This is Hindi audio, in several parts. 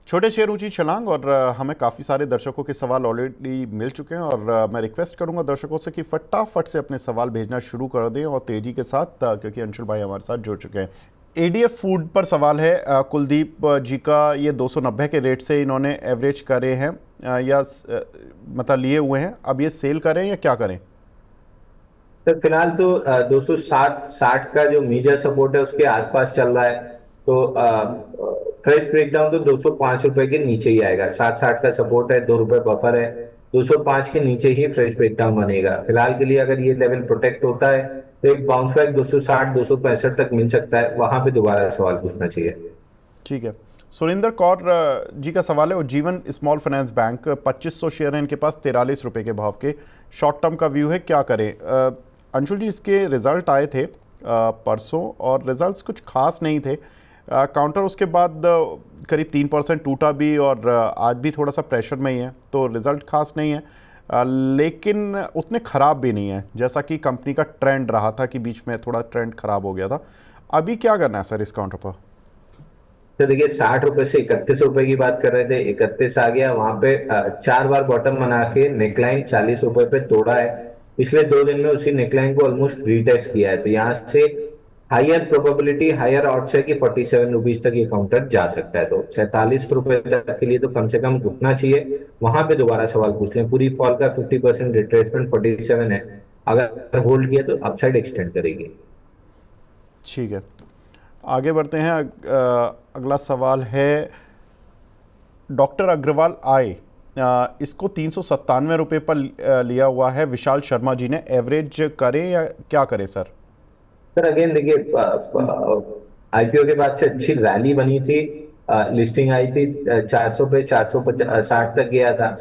छोटे शेयर ऊंची छलांग। और हमें काफ़ी सारे दर्शकों के सवाल ऑलरेडी मिल चुके हैं और मैं रिक्वेस्ट करूंगा दर्शकों से कि फटाफट से अपने सवाल भेजना शुरू कर दें और तेज़ी के साथ, क्योंकि अंशुल भाई हमारे साथ जुड़ चुके हैं। एडीएफ फूड पर सवाल है कुलदीप जी का। ये 290 के रेट से इन्होंने एवरेज करे हैं या मतलब लिए हुए हैं, अब ये सेल करें या क्या करें? सर फिलहाल तो 260 का जो मेजर सपोर्ट है उसके आसपास चल रहा है। तो फ्रेश ब्रेकडाउन तो 205 रुपए के नीचे ही आएगा। 60 का सपोर्ट है, 2 रुपए बफर है। 205 के नीचे ही फ्रेश ब्रेकडाउन बनेगा। फिलहाल के लिए अगर ये लेवल प्रोटेक्ट होता है तो एक बाउंस बैक 260 265 तक मिल सकता है, वहां पे दोबारा सवाल पूछना चाहिए। ठीक है। सुरेंद्र कौर जी का सवाल है, और जीवन स्मॉल फाइनेंस बैंक 2500 शेयर हैं इनके पास 43 रुपए के भाव के। शॉर्ट टर्म का व्यू है, क्या करें? अंशुल जी, इसके रिजल्ट आए थे परसों और रिजल्ट्स कुछ खास नहीं थे। काउंटर उसके बाद करीब 3% टूटा भी और आज भी थोड़ा सा प्रेशर में ही है, तो रिजल्ट खास नहीं है। लेकिन उतने ख़राब भी नहीं है जैसा कि कंपनी का ट्रेंड रहा था कि बीच में थोड़ा ट्रेंड ख़राब हो गया था। अभी क्या करना है सर इस काउंटर पर? तो देखिए, 60 रुपए से 31 रुपए की बात कर रहे थे, 31 आ गया। वहां पे 4 बार बॉटम बना के नेकलाइन 40 रुपए पे तोड़ा है। पिछले 2 दिन में उसी नेकलाइन को ऑलमोस्ट रीटेस्ट किया है। तो यहाँ से हायर प्रोबेबिलिटी, हायर ऑड्स है कि 47 रुपीज तक ये काउंटर जा सकता है। तो 47 रुपए तक के लिए तो कम से कम रुकना चाहिए। वहां पे दोबारा सवाल पूछ लें। पूरी फॉल का 50% रिट्रेसमेंट 47 है। अगर होल्ड किया तो अपसाइड एक्सटेंड करेगी। ठीक है, आगे बढ़ते हैं। अगला सवाल है डॉक्टर अग्रवाल आए। इसको 397 रुपये पर लिया हुआ है विशाल शर्मा जी ने। एवरेज करें या क्या करें सर? सर अगेन देखिए, आईपीओ के बाद से अच्छी रैली बनी थी। लिस्टिंग आई थी 400 पे, 460 तक गया था।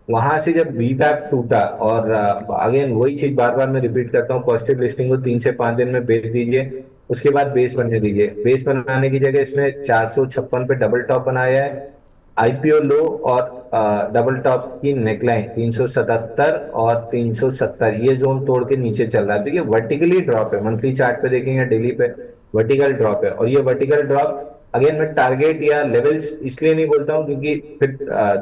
वहां से जब बी फैप टूटा और अगेन वही चीज बार बार मैं रिपीट करता हूँ, पॉजिटिव लिस्टिंग को 3 से 5 दिन में बेच दीजिए। उसके बाद बेस बनने दीजिए। बेस बनाने की जगह इसमें 456 पे डबल टॉप बनाया है। आईपीओ लो और डबल टॉप की नेकलाइन 377 और 370, ये जोन तोड़ के नीचे चल रहा है। देखिए वर्टिकली ड्रॉप है, मंथली चार्ट पे देखेंगे, डेली पे वर्टिकल ड्रॉप है। और ये वर्टिकल ड्रॉप अगेन मैं टारगेट या लेवल्स इसलिए नहीं बोलता हूँ क्योंकि फिर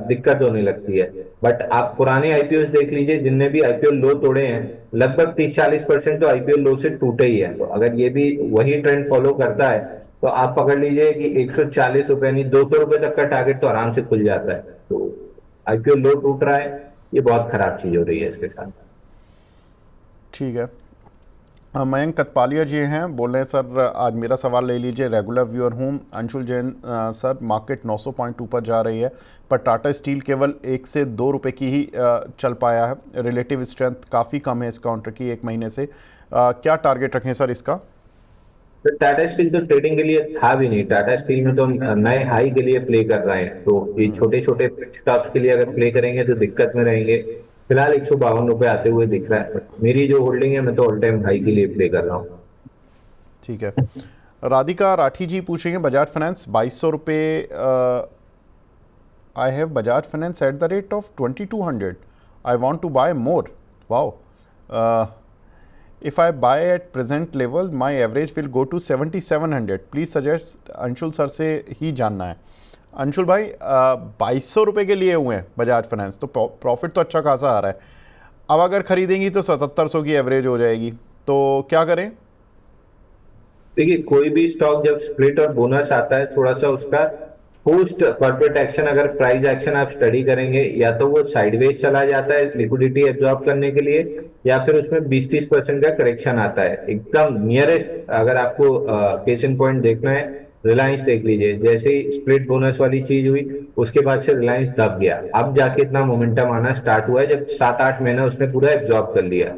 दिक्कत होने लगती है। बट आप पुराने आईपीओ देख लीजिए, जिनने भी आईपीओ लो तोड़े हैं, लगभग 30-40% तो आईपीओ लो से टूटे ही है। तो अगर ये भी वही ट्रेंड फॉलो करता है तो आप पकड़ लीजिए कि 140 रुपए नहीं, 200 रुपए तक का टारगेट तो आराम से खुल जाता है। तो आईपीओ लो टूट रहा है, ये बहुत खराब चीज हो रही है इसके साथ। ठीक है। मयंक कतपालिया जी हैं, बोल रहे हैं सर आज मेरा सवाल ले लीजिए, रेगुलर व्यूअर हूँ। Anshul Jain sir, market 900 point ऊपर जा रही है पर टाटा स्टील केवल 1 से 2 रुपए की ही चल पाया है। रिलेटिव स्ट्रेंथ काफ़ी कम है इस काउंटर की 1 महीने से। क्या टारगेट रखें सर इसका? तो टाटा स्टील तो ट्रेडिंग के लिए था भी नहीं। टाटा स्टील में तो हम नए हाई के लिए प्ले कर रहे हैं। तो ये छोटे छोटे स्टॉक्स के लिए अगर प्ले करेंगे तो दिक्कत में रहेंगे। फिलहाल 152 रुपए आते हुए दिख रहा है। But मेरी जो होल्डिंग है, मैं तो ऑल टाइम हाई के लिए प्ले कर रहा हूँ। ठीक है। राधिका राठी जी पूछेंगे बजाज फाइनेंस 2200 रुपये। I have Bajaj finance at the rate of 2200। I want to buy more. Wow. If I buy at present level my average will go to 7700। Please suggest. Anshul sir से ही जानना है। अंशुल भाई, 2200 रुपये के लिए हुए हैं बजाज फाइनेंस, तो प्रॉफिट तो अच्छा खासा आ रहा है। अब अगर खरीदेंगी तो 7700 की एवरेज हो जाएगी, तो क्या करें? देखिए, कोई भी स्टॉक जब स्प्लिट और बोनस आता है, थोड़ा सा उसका पोस्ट कॉर्पोरेट एक्शन, अगर प्राइस एक्शन आप स्टडी करेंगे, या तो वो साइडवेज चला जाता है लिक्विडिटी एब्जॉर्ब करने के लिए, या फिर उसमें 20-30% का करेक्शन आता है। एकदम नियरेस्ट अगर आपको केस इन पॉइंट देखना है, रिलायंस देख लीजिए। जैसे ही स्प्लिट बोनस वाली चीज हुई, उसके बाद से रिलायंस दब गया। अब जाके इतना मोमेंटम आना स्टार्ट हुआ है जब 7-8 महीना उसने पूरा एब्जॉर्ब कर लिया।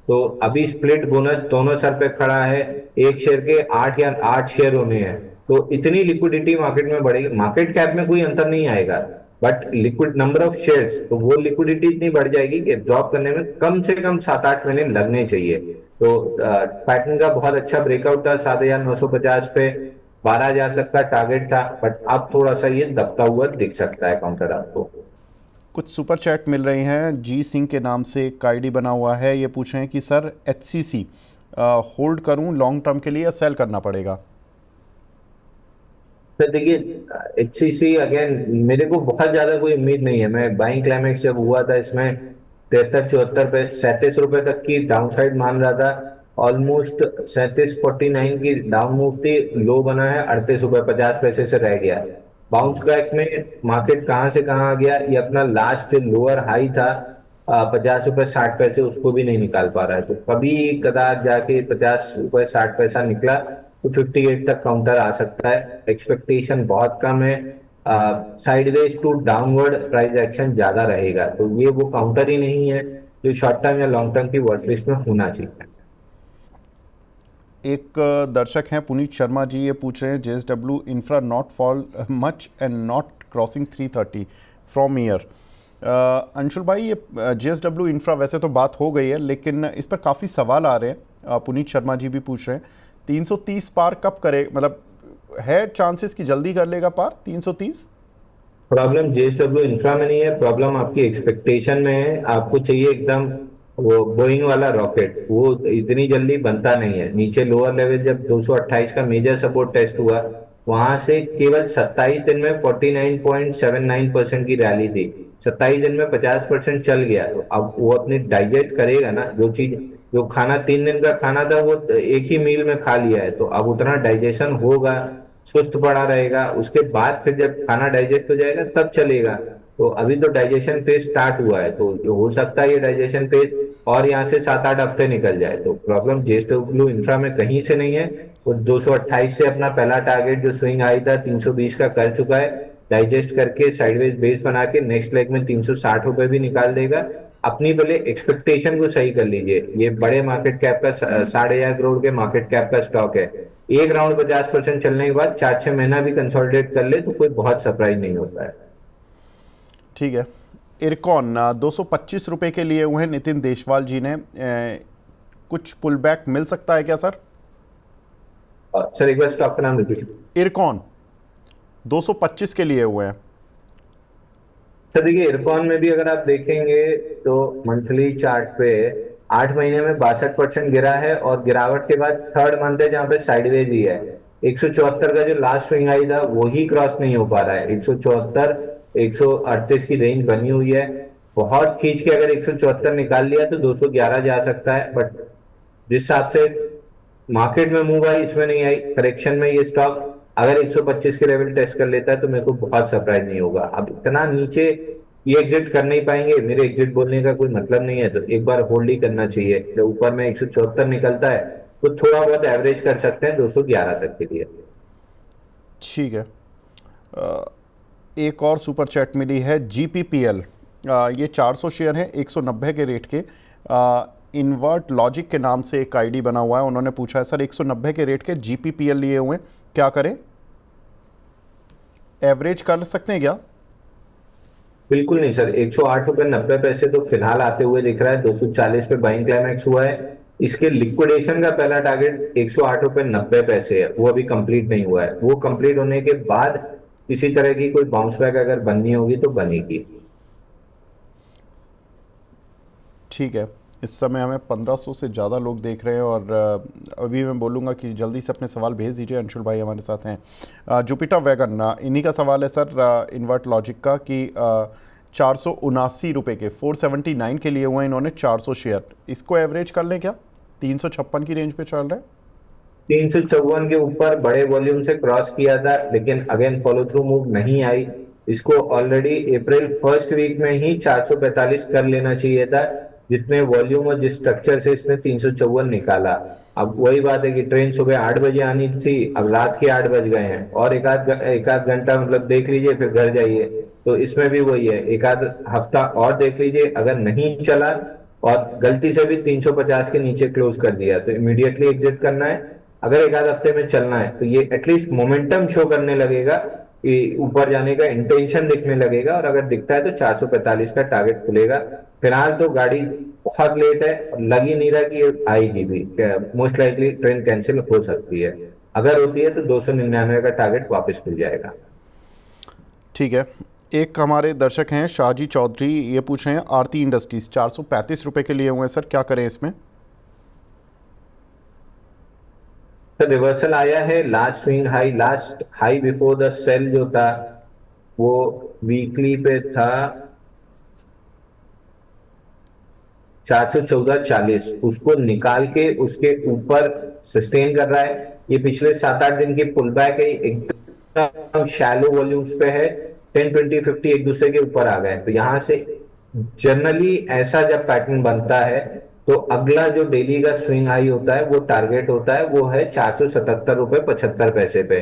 तो अभी स्प्लिट बोनस दोनों सर पे खड़ा है। एक शेयर के 8 शेयर होने हैं। तो इतनी लिक्विडिटी मार्केट में बढ़ेगी। मार्केट कैप में कोई अंतर नहीं आएगा, but liquid number of shares, तो वो लिक्विडिटी इतनी बढ़ जाएगी कि एब्जॉर्ब करने में कम से कम 7-8 महीने लगने चाहिए। तो पैटर्न का बहुत अच्छा ब्रेकआउट था 7950 पे। 12000 तक का टारगेट था, बट अब थोड़ा सा ये दबता हुआ दिख सकता है काउंटर आपको। कुछ सुपर चैट मिल रही हैं। जी सिंह के नाम से एक आईडी बना हुआ है, ये पूछ रहे हैं कि सर एचसीसी होल्ड करूं लॉन्ग टर्म के लिए या सेल करना पड़ेगा? तो देखिए, HCC अगेन, मेरे को बहुत ज्यादा कोई उम्मीद नहीं है। मैं बाइंग क्लाइमेक्स जब हुआ था इसमें 73-74 पे 37 रुपए तक की डाउन साइड मान रहा था। ऑलमोस्ट 37.49 की डाउन मूव थी, लो बना है 38 रुपए 50 पैसे से रह गया। बाउंस बैक में मार्केट कहाँ से कहाँ आ गया, ये अपना लास्ट लोअर हाई था 50 रुपए 60 पैसे, उसको भी नहीं निकाल पा रहा है। तो कभी कदार जाके 50 रुपए 60 पैसा निकला तो 58 तक काउंटर आ सकता है। एक्सपेक्टेशन बहुत कम है, sideways to downward price action ज्यादा रहेगा, तो ये वो काउंटर ही नहीं है जो शॉर्ट टर्म या लॉन्ग टर्म की वॉच लिस्ट में होना चाहिए। एक दर्शक हैं पुनीत शर्मा जी, ये पूछ रहे हैं JSW infra not fall much and not crossing 330 from year. Anshul भाई, ये JSW इंफ्रा वैसे तो बात हो गई है, लेकिन इस पर काफ़ी सवाल आ रहे हैं। पुनीत शर्मा जी भी पूछ रहे हैं 330 पार कब करे, मतलब है चांसेस कि जल्दी कर लेगा पार 330? प्रॉब्लम JSW इंफ्रा में नहीं है, प्रॉब्लम आपकी एक्सपेक्टेशन में है। आपको चाहिए एकदम वो बोइंग वाला रॉकेट, वो इतनी जल्दी बनता नहीं है। नीचे लोअर लेवल जब 228 का मेजर सपोर्ट टेस्ट हुआ, वहां से केवल 27 दिन में 49.79% की रैली थी। 27 दिन में 50% चल गया। तो अब वो अपने डाइजेस्ट करेगा ना, जो चीज, जो खाना 3 दिन का खाना था वो एक ही मील में खा लिया है, तो अब उतना डाइजेशन होगा, सुस्त पड़ा रहेगा। उसके बाद फिर जब खाना डाइजेस्ट हो जाएगा तब चलेगा। तो अभी तो डाइजेशन फेज स्टार्ट हुआ है, तो हो सकता है ये डाइजेशन फेज और यहाँ से 7-8 हफ्ते निकल जाए। तो प्रॉब्लम JSW इंफ्रा में कहीं से नहीं है। वो 228 से अपना पहला टारगेट जो स्विंग हाई था 320 का कर चुका है। डाइजेस्ट करके साइडवेज बेस बना के नेक्स्ट लेग में 360 रुपए भी निकाल देगा। अपनी पहले एक्सपेक्टेशन को सही कर लीजिए। ये बड़े मार्केट कैप का 15,500 करोड़ के मार्केट कैप का स्टॉक है। एक राउंड 50% चलने के बाद 4-6 महीना भी कंसोलिडेट कर ले तो कोई बहुत सरप्राइज नहीं होता है। ठीक है। इरकॉन 225 रुपये के लिए हुए हैं नितिन देशवाल जी ने, कुछ पुल बैक मिल सकता है क्या सर? सर एक बार स्टॉक का नाम रिपीट। इरकॉन 225 के लिए हुए हैं। सर देखिए, इरकॉन में भी अगर आप देखेंगे तो मंथली चार्ट पे 8 महीने में 62% गिरा है, और गिरावट के बाद थर्ड मंथ है जहां पे साइडवेज ही है। 174 का जो लास्ट स्विंग आई था वो ही क्रॉस नहीं हो पा रहा है। 174 138 की रेंज बनी हुई है। बहुत खींच के अगर 174 निकाल लिया तो 211 जा सकता है, बट जिस हिसाब से मार्केट में मूव आई, इसमें नहीं आई। करेक्शन में ये स्टॉक अगर 125 के लेवल टेस्ट कर लेता है तो मेरे को बहुत सरप्राइज नहीं होगा। अब इतना नीचे ये एग्जिट कर नहीं पाएंगे, मेरे एग्जिट बोलने का कोई मतलब नहीं है, तो एक बार होल्ड ही करना चाहिए। जब ऊपर में 174 निकलता है तो थोड़ा बहुत एवरेज कर सकते हैं 211 तक के लिए। ठीक है। एक और सुपर चैट मिली है GPPL, ये 400 शेयर हैं 190 के रेट के। इन्वर्ट लॉजिक के नाम से एक आईडी बना हुआ है, उन्होंने पूछा है सर 190 के रेट के GPPL लिए हुए हैं, क्या करें? एवरेज कर सकते हैं क्या? बिल्कुल नहीं सर, 108 रुपए 90 पैसे तो फिलहाल आते हुए दिख रहा है। 240 पे बाइंग क्लाइमैक्स हुआ है। इसके लिक्विडेशन का पहला टारगेट 108 रुपए 90 पैसे है, वो अभी कंप्लीट नहीं हुआ है। वो कंप्लीट होने के बाद किसी तरह की कोई बाउंस बैक अगर बननी होगी तो बनेगी। ठीक है। इस समय हमें 1500 से ज़्यादा लोग देख रहे हैं, और अभी मैं बोलूँगा कि जल्दी से अपने सवाल भेज दीजिए। अंशुल भाई हमारे साथ हैं। जुपिटर वैगन, इन्हीं का सवाल है सर इन्वर्ट लॉजिक का, कि 479 रुपये के 479 के लिए हुए इन्होंने 400 शेयर, इसको एवरेज कर लें क्या? 356 की रेंज पे चल रहा है। 354 के ऊपर बड़े वॉल्यूम से क्रॉस किया था, लेकिन अगेन फॉलो थ्रू मूव नहीं आई। इसको ऑलरेडी अप्रैल फर्स्ट वीक में ही 445 कर लेना चाहिए था, जितने वॉल्यूम और जिस स्ट्रक्चर से इसने 354 निकाला। अब वही बात है कि ट्रेन सुबह 8 बजे आनी थी, अब रात के 8 बज गए हैं, और एक आध घंटा मतलब देख लीजिए फिर घर जाइए। तो इसमें भी वही है, एक आध हफ्ता और देख लीजिए। अगर नहीं चला और गलती से भी 350 के नीचे क्लोज कर दिया तो इमीडिएटली एग्जिट करना है। अगर एक आध हफ्ते में चलना है तो ये एटलीस्ट मोमेंटम शो करने लगेगा कि ऊपर जाने का इंटेंशन दिखने लगेगा, और अगर दिखता है तो 445 का टारगेट खुलेगा। फिलहाल तो गाड़ी बहुत लेट है और लग ही नहीं रहा कि ये आएगी भी। मोस्ट लाइकली ट्रेन कैंसिल हो सकती है। अगर होती है तो 299 का टारगेट वापस मिल जाएगा। ठीक है। एक हमारे दर्शक हैं शाहजी चौधरी, ये पूछ रहे हैं आरती इंडस्ट्रीज 435 रुपये के लिए हुए हैं सर, क्या करें इसमें? तो रिवर्सल आया है, last swing high, last high before the sale जो था वो वीकली पे था 414.40, उसको निकाल के उसके ऊपर सस्टेन कर रहा है। ये पिछले 7-8 दिन की पुल बैक है, एकदम शैलो वॉल्यूम्स पे है। 10, 20, 50 एक दूसरे के ऊपर आ गए, तो यहां से जनरली ऐसा जब पैटर्न बनता है तो अगला जो डेली का स्विंग हाई होता है वो टारगेट होता है, वो है 477 रुपए 75 पैसे पे।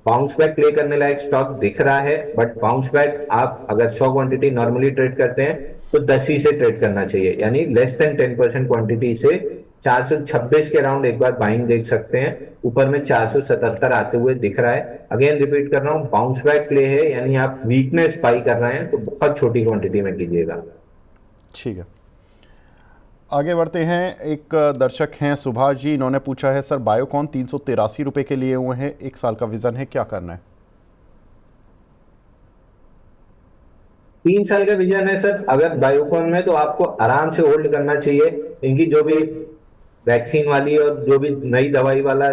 बाउंस बैक प्ले करने लायक स्टॉक दिख रहा है, बट बाउंस बैक आप अगर 100 क्वांटिटी नॉर्मली ट्रेड करते हैं तो 10 ही से ट्रेड करना चाहिए, यानी लेस देन 10% क्वांटिटी से 426 के अराउंड एक बार बाइंग देख सकते हैं। ऊपर में 477 आते हुए दिख रहा है। अगेन रिपीट कर रहा हूँ, बाउंस बैक प्ले है, यानी आप वीकनेस बाई कर रहे हैं तो बहुत छोटी क्वांटिटी में कीजिएगा। ठीक है, आगे बढ़ते हैं। एक दर्शक हैं सुभाष जी, इन्होंने पूछा है सर बायोकॉन 383 रुपए के लिए हुए हैं, 1 साल का विजन है, क्या करना है? 3 साल का विजन है सर, अगर बायोकॉन में तो आपको आराम से होल्ड करना चाहिए। इनकी जो भी वैक्सीन वाली और जो भी नई दवाई वाला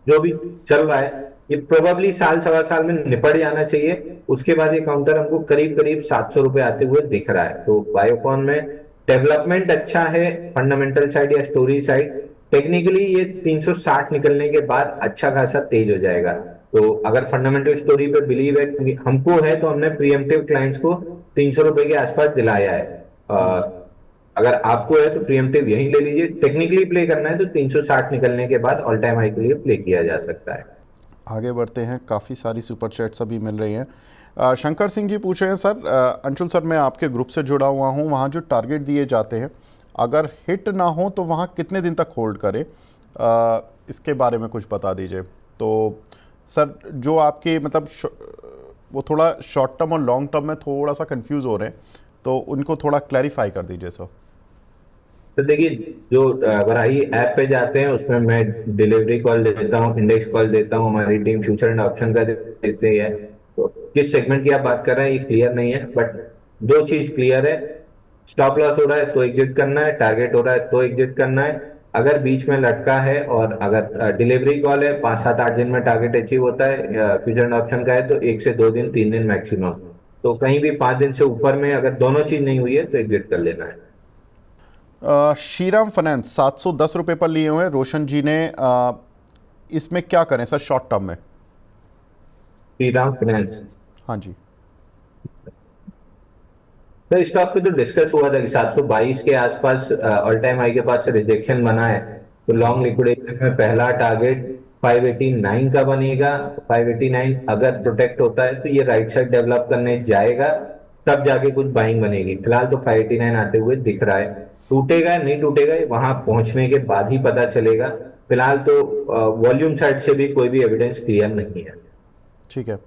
जो भी चल रहा है, ये प्रोबेबली साल सवा साल में निपट जाना चाहिए। उसके बाद ये काउंटर हमको करीब करीब 700 रुपए आते हुए दिख रहा है। तो बायोकॉन में डेवलपमेंट अच्छा है, फंडामेंटल साइड या स्टोरी साइड। टेक्निकली ये 360 निकलने के बाद अच्छा खासा तेज हो जाएगा। तो अगर फंडामेंटल स्टोरी पे बिलीव है हमको है, तो हमने प्रीएम्प्टिव क्लाइंट्स को 300 रुपए के आसपास दिलाया है। अगर आपको है तो प्रीएम्प्टिव यही ले लीजिए। टेक्निकली प्ले करना है तो 360 निकलने के बाद ऑल टाइम हाई के लिए प्ले किया जा सकता है। आगे बढ़ते हैं, काफ़ी सारी सुपर चैट्स अभी मिल रही हैं। शंकर सिंह जी पूछ रहे हैं सर, अंशुल सर मैं आपके ग्रुप से जुड़ा हुआ हूँ, वहाँ जो टारगेट दिए जाते हैं अगर हिट ना हो तो वहाँ कितने दिन तक होल्ड करें, इसके बारे में कुछ बता दीजिए। तो सर जो आपके मतलब वो थोड़ा शॉर्ट टर्म और लॉन्ग टर्म में थोड़ा सा कंफ्यूज हो रहे हैं, तो उनको थोड़ा क्लैरिफाई कर दीजिए सर। तो देखिए, जो वराही ऐप पे जाते हैं उसमें मैं डिलीवरी कॉल देता हूँ, इंडेक्स कॉल देता हूँ, हमारी टीम फ्यूचर एंड ऑप्शन का देते हैं। तो किस सेगमेंट की आप बात कर रहे हैं ये क्लियर नहीं है, बट दो चीज क्लियर है। स्टॉप लॉस हो रहा है तो एग्जिट करना है, टारगेट हो रहा है तो एग्जिट करना है। अगर बीच में लटका है और अगर डिलीवरी कॉल है, 5, 7, 8 दिन में टारगेट अचीव होता है, फ्यूचर एंड ऑप्शन का है तो 1 से 2 दिन 3 दिन मैक्सिमम। तो कहीं भी 5 दिन से ऊपर में अगर दोनों चीज नहीं हुई है तो एग्जिट कर लेना है। श्रीराम फाइनेंस 710 रुपये पर लिए हुए हैं रोशन जी ने, इसमें क्या करें सर शॉर्ट टर्म में? श्रीराम फाइनेंस, हाँ जी। तो स्टॉक पे तो डिस्कस हुआ था कि 722 के आसपास ऑल टाइम हाई के पास से रिजेक्शन बना है, तो लॉन्ग लिक्विडेशन में पहला टारगेट 589 का बनेगा। 589 अगर प्रोटेक्ट होता है तो ये राइट साइड डेवलप करने जाएगा, तब जाके कुछ बाइंग बनेगी। फिलहाल तो 589 आते हुए दिख रहा है। टूटेगा नहीं टूटेगा वहां पहुंचने के बाद ही पता चलेगा। फिलहाल तो वॉल्यूम साइड से भी कोई भी एविडेंस क्लियर नहीं है। ठीक है,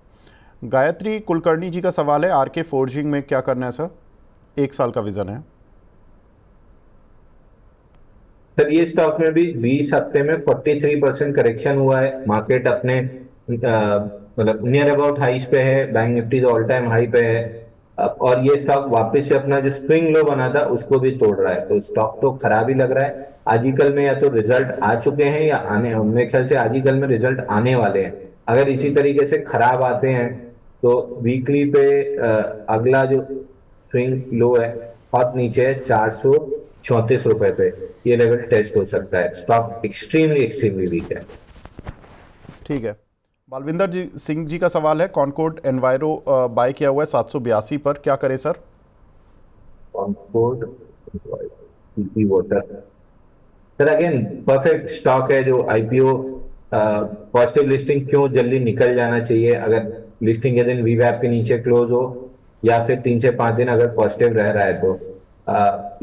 गायत्री कुलकर्णी जी का सवाल है, आरके फोर्जिंग में क्या करना है सर, 1 साल का विजन है। सर ये स्टॉक में भी 20 हफ्ते में 43% करेक्शन हुआ है। मार्केट अपने मतलब नियर अबाउट हाइस पे है, बैंक निफ्टी तो ऑल टाइम हाई पे है। और ये स्टॉक वापस से अपना जो स्विंग लो बना था उसको भी तोड़ रहा है, तो स्टॉक तो खराब ही लग रहा है। आज ही कल में या तो रिजल्ट आ चुके हैं या आने, मेरे ख्याल से आज ही कल में रिजल्ट आने वाले हैं। अगर इसी तरीके से खराब आते हैं तो वीकली पे अगला जो स्विंग लो है बहुत नीचे है, 434 रुपए पे ये लेवल टेस्ट हो सकता है। स्टॉक एक्सट्रीमली एक्सट्रीमली वीक है। ठीक है, बालविंदर जी सिंह जी का सवाल है, कॉनकोड एनवायरो बाय किया हुआ है 782 पर, क्या करें sir? Concord water, sir again perfect stock है जो आईपीओ पॉजिटिव लिस्टिंग क्यों जल्दी निकल जाना चाहिए। अगर लिस्टिंग के दिन वीवैप के नीचे क्लोज हो या फिर 3 से 5 दिन अगर पॉजिटिव रह रहा है तो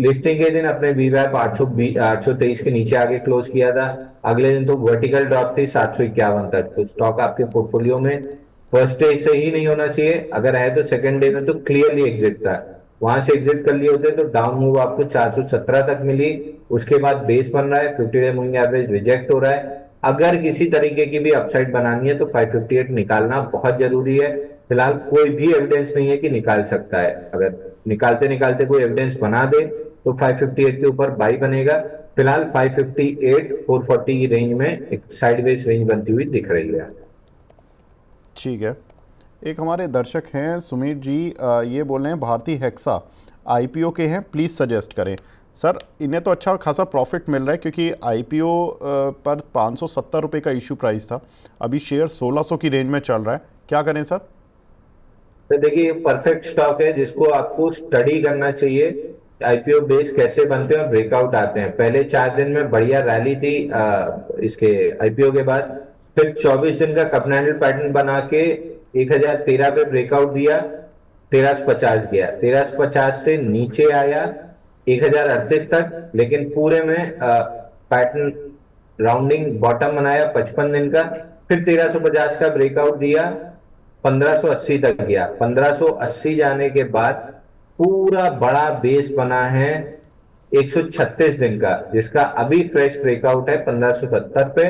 लिस्टिंग के दिन अपने वीवैप 823 के नीचे आगे क्लोज किया था। अगले दिन तो वर्टिकल ड्रॉप थी 751 तक। तो स्टॉक आपके पोर्टफोलियो में फर्स्ट डे से ही नहीं होना चाहिए, अगर है तो सेकंड डे में तो क्लियरली एग्जिट था। वहां से एग्जिट कर लिए होते तो डाउन मूव आपको 417 तक मिली। उसके बाद बेस बन रहा है, 50 डे मूविंग एवरेज रिजेक्ट हो रहा है। अगर किसी तरीके की भी अपसाइड बनानी है तो 558 निकालना बहुत जरूरी है। फिलहाल कोई भी एविडेंस नहीं है कि निकाल सकता है। अगर निकालते निकालते कोई एविडेंस बना दे तो 558 के ऊपर बाई बनेगा। फिलहाल 558 440 की रेंज में एक साइडवेज रेंज बनती हुई दिख रही है। ठीक है। एक हमारे दर्शक हैं सुमीर जी, ये बोल रहे हैं भारतीय हेक्सा आईपीओ के हैं, प्लीज़ सजेस्ट करें। सर इन्हें तो अच्छा खासा प्रॉफिट मिल रहा है क्योंकि आईपीओ पर 570 रुपये का इशू प्राइस था, अभी शेयर 1600 की रेंज में चल रहा है, क्या करें सर? तो देखिए परफेक्ट स्टॉक है जिसको आपको स्टडी करना चाहिए। आईपीओ बेस कैसे बनते हैं और ब्रेकआउट आते हैं। पहले 4 दिन में बढ़िया रैली थी इसके आईपीओ के बाद, फिर 24 दिन का कप एंडल पैटर्न बना के 1013 पे ब्रेकआउट दिया, 1350 गया, 1350 से नीचे आया 1038 तक, लेकिन पूरे में पैटर्न राउंडिंग बॉटम बनाया 55 दिन का, फिर 1350 का ब्रेकआउट दिया, 1580 तक गया, 1580 जाने के बाद पूरा बड़ा बेस बना है 136 दिन का, जिसका अभी फ्रेश ब्रेकआउट है 1570 पे,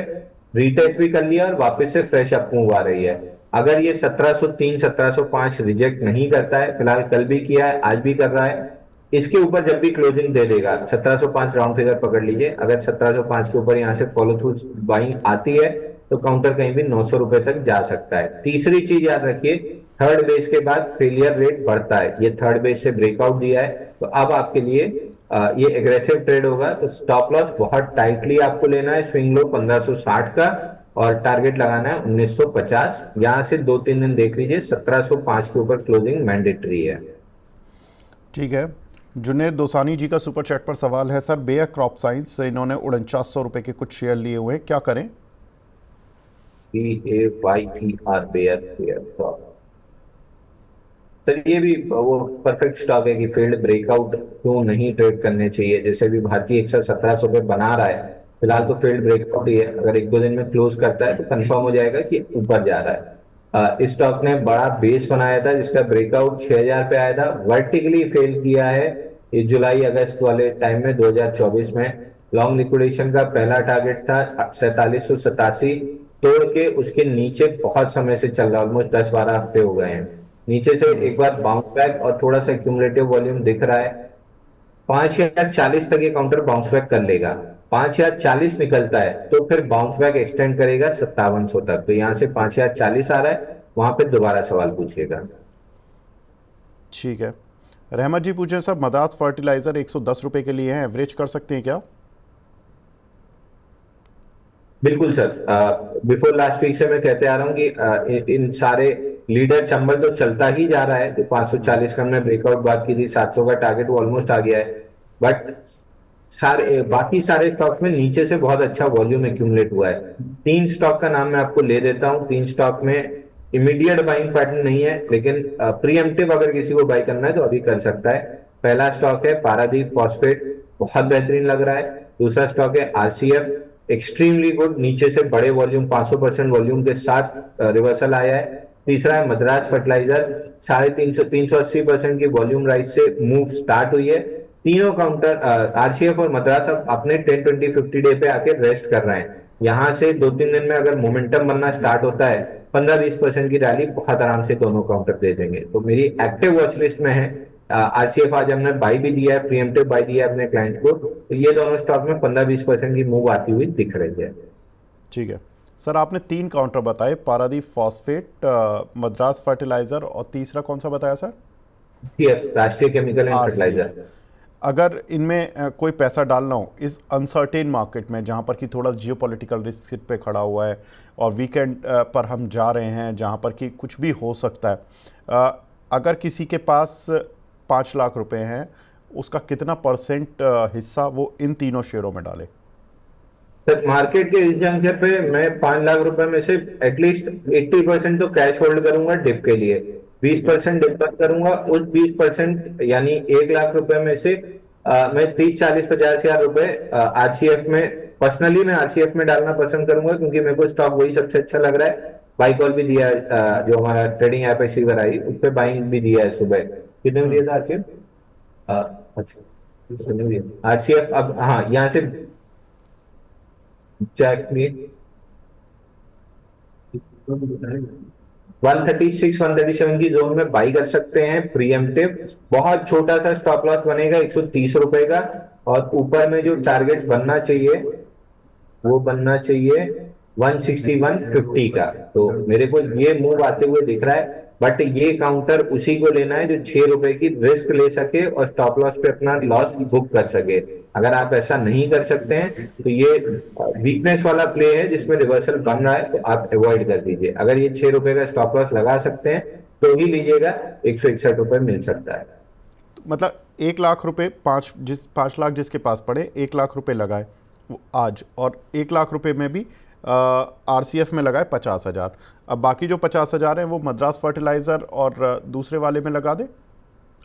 रीटेस्ट भी कर लिया और वापस से फ्रेश अप मूव आ रही है। अगर ये 1703 1705 रिजेक्ट नहीं करता है, फिलहाल कल भी किया है आज भी कर रहा है, इसके ऊपर जब भी क्लोजिंग दे देगा 1705 राउंड फिगर पकड़ लीजिए, अगर 1705 के ऊपर यहां से फॉलो थ्रू बाइंग आती है तो काउंटर कहीं भी 900 रुपए तक जा सकता है। तीसरी चीज याद रखिए, थर्ड बेस के बाद फेलियर रेट बढ़ता है, ये थर्ड बेस से ब्रेकआउट दिया है तो अब आपके लिए ये एग्रेसिव ट्रेड होगा, तो स्टॉप लॉस बहुत टाइटली आपको लेना है, स्विंग लो 1560 का और टारगेट लगाना है 1950। यहां से 2-3 दिन देख लीजिए, 1705 के ऊपर क्लोजिंग मैंडेटरी है। ठीक है। जुनेद दोसानी जी का सुपर चैट पर सवाल है, सर बेयर क्रॉप साइंस, इन्होंने 4900 रुपये के कुछ शेयर लिए हुए हैं, क्या करें? BAYTR बेयर स्टॉक, सर ये भी वो परफेक्ट स्टॉक है कि फील्ड ब्रेकआउट क्यों नहीं ट्रेड करने चाहिए। जैसे भी भारतीय 117 पे बना रहा है, फिलहाल तो फील्ड ब्रेकआउट ही है, अगर 1-2 दिन में क्लोज करता है तो कंफर्म हो जाएगा कि ऊपर जा रहा है। इस स्टॉक ने बड़ा बेस बनाया था जिसका ब्रेकआउट 6000 पे आया था, वर्टिकली फेल किया है ये जुलाई अगस्त वाले टाइम में 2024 में। लॉन्ग लिक्विडेशन का पहला टारगेट था 4787, तोड़ के उसके नीचे बहुत समय से चल रहा है, ऑलमोस्ट 10-12 हफ्ते हो गए हैं। नीचे से एक बार बाउंस बैक और थोड़ा सा क्यूमुलेटिव वॉल्यूम दिख रहा है, 5040 तक ये काउंटर बाउंस बैक कर लेगा। 5040 निकलता है तो फिर बाउंस बैक एक्सटेंड करेगा 5700 तक, तो यहां से 5040 आ रहा है, वहां पे दोबारा सवाल पूछिएगा। ठीक है। रहमत जी पूछे, सर मदास फर्टिलाइज़र 110 रुपये के लिए हैं, एवरेज कर सकते हैं क्या? बिल्कुल सर, बिफोर लास्ट वीक से मैं कहते आ रहा हूँ कि इन सारे लीडर चंबल तो चलता ही जा रहा है, जो 540 का हमने ब्रेकआउट बात की थी, 700 का टारगेट वो ऑलमोस्ट आ गया है, बट सारे बाकी सारे स्टॉक्स में नीचे से बहुत अच्छा वॉल्यूम एक्यूमुलेट हुआ है। 3 स्टॉक का नाम मैं आपको ले देता हूँ, 3 स्टॉक में इमीडिएट बाइंग पैटर्न नहीं है, लेकिन प्रीएम्प्टिव अगर किसी को बाई करना है तो अभी कर सकता है। पहला स्टॉक है पारादीप फॉस्फेट, बहुत बेहतरीन लग रहा है। दूसरा स्टॉक है आरसीएफ, एक्सट्रीमली गुड, नीचे से बड़े वॉल्यूम 500% वॉल्यूम के साथ रिवर्सल आया है। तीसरा है मद्रास फर्टिलाइजर, 350 380% की वॉल्यूम राइज से मूव स्टार्ट हुई है। तीनों काउंटर आरसीएफ और मद्रास अब अपने 10 20 50 डे पे आके रेस्ट कर रहे हैं। यहां से 2-3 दिन में अगर मोमेंटम बनना स्टार्ट होता है, 15-20% की रैली बहुत आराम से दोनों काउंटर दे देंगे, तो मेरी एक्टिव वॉच लिस्ट में है। आरसीएफ आज हमने बाई भी दिया है, प्रीएम्प्टिव बाई दिया है अपने क्लाइंट को, तो ये दोनों स्टॉक में 15-20% की मूव आती हुई दिख रही है। ठीक है। सर आपने 3 काउंटर बताए, पारादीप फॉस्फेट, मद्रास फर्टिलाइज़र और तीसरा कौन सा बताया सर? राष्ट्रीय केमिकल एंड आरसीएफ। फर्टिलाइजर। अगर इनमें कोई पैसा डालना हो इस अनसर्टेन मार्केट में, जहाँ पर कि थोड़ा जियोपॉलिटिकल रिस्क पे खड़ा हुआ है और वीकेंड पर हम जा रहे हैं जहाँ पर कि कुछ भी हो सकता है, अगर किसी के पास 5 लाख रुपए हैं, उसका कितना परसेंट हिस्सा वो इन तीनों शेयरों में डाले? सर मार्केट के इस जंक्शन पे मैं 5 लाख रुपए में से एटलीस्ट 80% तो कैश होल्ड करूंगा डिप के लिए, 20% डिप करूंगा। उस 20% यानी 1 लाख रुपए में से मैं 30-40-50 हजार रुपए आरसीएफ में, पर्सनली मैं आरसीएफ में डालना पसंद करूंगा, क्योंकि मेरे को स्टॉक वही सबसे अच्छा लग रहा है। बाई कॉल भी दिया है, जो हमारा ट्रेडिंग ऐप है शिवर आई, उस पर बाइंग भी दिया है सुबह। कितने में दिया था आरसीएफ? अच्छा आरसीएफ अब हाँ यहाँ से चेक में 136 137 की जोन में बाई कर सकते हैं प्रीएम्प्टिव। बहुत छोटा सा स्टॉप लॉस बनेगा 130 रुपए का। और ऊपर में जो टारगेट बनना चाहिए वो बनना चाहिए 161.50 का। तो मेरे को ये मूव आते हुए दिख रहा है, बट ये काउंटर उसी को लेना है जो 6 रुपए की रिस्क ले सके और स्टॉप लॉस पे अपना लॉस बुक कर सके। अगर आप ऐसा नहीं कर सकते हैं तो ये वीकनेस वाला प्ले है जिसमें रिवर्सल बन रहा है, तो आप अवॉइड कर दीजिए। अगर ये 6 रुपए का स्टॉप लॉस लगा सकते हैं तो ही लीजिएगा, 161 रुपए मिल सकता है। मतलब 1 लाख रुपए, 5 लाख जिसके पास पड़े, 1 लाख रुपए लगाए वो आज, और 1 लाख रुपए में भी आरसीएफ में लगाए 50,000। अब बाकी जो 50,000 हैं वो मद्रास फर्टिलाइजर और दूसरे वाले में लगा दे।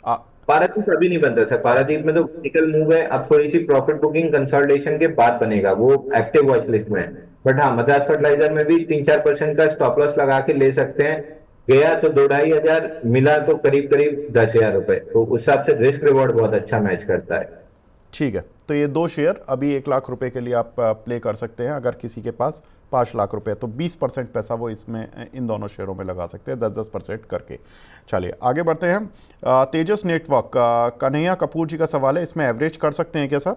आ, पारादीप अभी नहीं बनता सर, पारादीप में तो क्रिटिकल मूव है, अब थोड़ी सी प्रॉफिट बुकिंग कंसोलिडेशन के बाद बनेगा, वो एक्टिव वॉच लिस्ट में है। बट हाँ, मद्रास फर्टिलाइजर में भी 3-4% का स्टॉप लॉस लगा के ले सकते हैं। गया तो 2-2.5 हजार, मिला तो करीब करीब 10,000 रुपए, तो उस हिसाब से रिस्क रिवॉर्ड बहुत अच्छा मैच करता है। ठीक है, तो ये 2 शेयर अभी 1 लाख रुपए के लिए आप प्ले कर सकते हैं। अगर किसी के पास 5 लाख रुपए तो 20% पैसा वो इसमें इन दोनों शेयरों में लगा सकते हैं, 10-10% करके। चलिए आगे बढ़ते हैं। तेजस नेटवर्क कन्हैया कपूर जी का सवाल है, इसमें एवरेज कर सकते हैं क्या सर?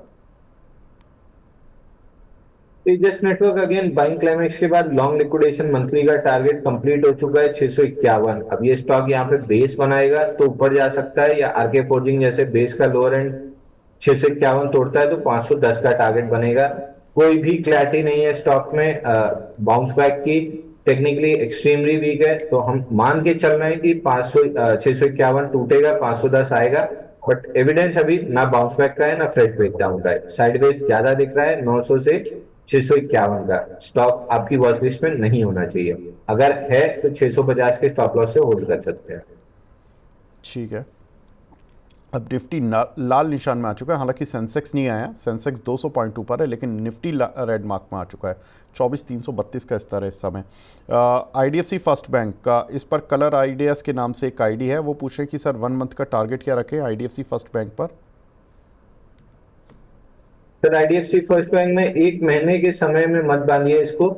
तेजस नेटवर्क अगेन बाइंग क्लाइमेक्स के बाद लॉन्ग लिक्विडेशन, मंथली का टारगेट कंप्लीट हो चुका है 651। अब ये स्टॉक यहाँ पे बेस बनाएगा तो ऊपर जा सकता है, या आरके फोर्जिंग जैसे बेस का लोअर एंड 651 तोड़ता है तो 510 का टारगेट बनेगा। कोई भी क्लैरिटी नहीं है स्टॉक में बाउंस बैक की। टेक्निकली एक्सट्रीमली वीक है, तो हम मान के चल रहे हैं कि 651 टूटेगा, 510 आएगा। बट एविडेंस अभी ना बाउंस बैक का है ना फ्रेश ब्रेकडाउन का है, साइडवेज ज्यादा दिख रहा है। 900 से 651 का स्टॉक आपकी वॉच लिस्ट में नहीं होना चाहिए। अगर है तो 650 के स्टॉप लॉस से होल्ड कर सकते हैं। ठीक है, अब निफ्टी लाल निशान में आ चुका है, हालांकि सेंसेक्स नहीं आया, सेंसेक्स 200 पॉइंट ऊपर है, लेकिन निफ्टी रेड मार्क में आ चुका है। 24,332 का स्तर है इस समय। आईडीएफसी फर्स्ट बैंक का, इस पर कलर आइडियाज के नाम से एक आईडी है, वो पूछे कि सर 1 मंथ का टारगेट क्या रखें आईडीएफसी फर्स्ट बैंक पर? सर आईडीएफसी फर्स्ट बैंक में 1 महीने के समय में मत बांधिए इसको,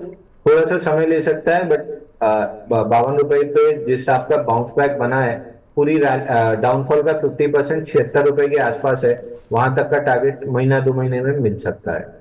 थोड़ा सा समय ले सकता है। बट 52 रुपए पे जिस आपका बाउंस बैक बना है, पूरी डाउनफॉल का 50% 76 रुपए के आसपास है, वहां तक का टारगेट महीना 2 महीने में मिल सकता है।